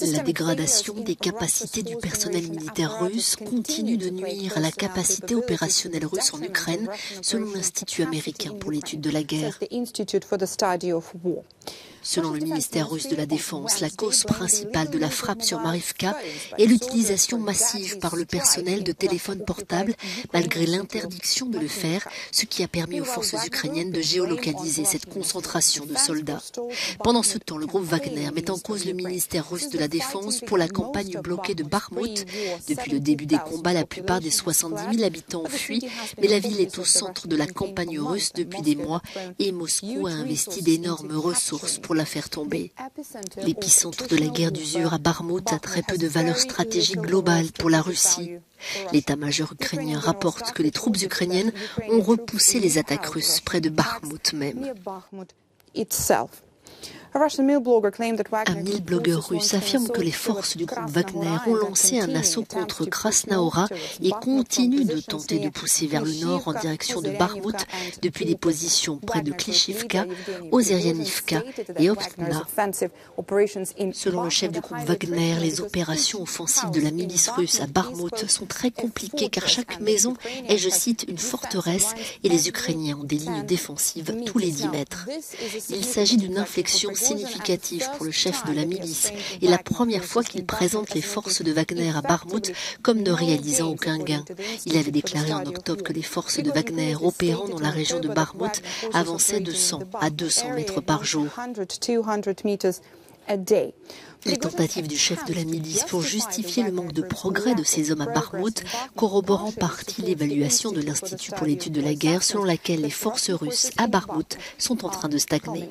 La dégradation des capacités du personnel militaire russe continue de nuire à la capacité opérationnelle russe en Ukraine, selon l'Institut américain pour l'étude de la guerre. Selon le ministère russe de la Défense, la cause principale de la frappe sur Marivka est l'utilisation massive par le personnel de téléphones portables, malgré l'interdiction de le faire, ce qui a permis aux forces ukrainiennes de géolocaliser cette concentration de soldats. Pendant ce temps, le groupe Wagner met en cause le ministère russe de la Défense pour la campagne bloquée de Bakhmout. Depuis le début des combats, la plupart des 70 000 habitants ont fui, mais la ville est au centre de la campagne russe depuis des mois et Moscou a investi d'énormes ressources pour la faire tomber. L'épicentre de la guerre d'usure à Bakhmout a très peu de valeur stratégique globale pour la Russie. L'état-major ukrainien rapporte que les troupes ukrainiennes ont repoussé les attaques russes près de Bakhmout même. Un mille-blogueur russe affirme que les forces du groupe Wagner ont lancé un assaut contre Krasnaohra et continuent de tenter de pousser vers le nord en direction de Bakhmout depuis des positions près de Klishivka, Ozerianivka et Optna. Selon le chef du groupe Wagner, les opérations offensives de la milice russe à Bakhmout sont très compliquées car chaque maison est, je cite, une forteresse et les Ukrainiens ont des lignes défensives tous les 10 mètres. Il s'agit d'une inflexion significative pour le chef de la milice et la première fois qu'il présente les forces de Wagner à Bakhmout comme ne réalisant aucun gain. Il avait déclaré en octobre que les forces de Wagner opérant dans la région de Bakhmout avançaient de 100 à 200 mètres par jour. Les tentatives du chef de la milice pour justifier le manque de progrès de ces hommes à Bakhmout corroborent en partie l'évaluation de l'Institut pour l'étude de la guerre selon laquelle les forces russes à Bakhmout sont en train de stagner.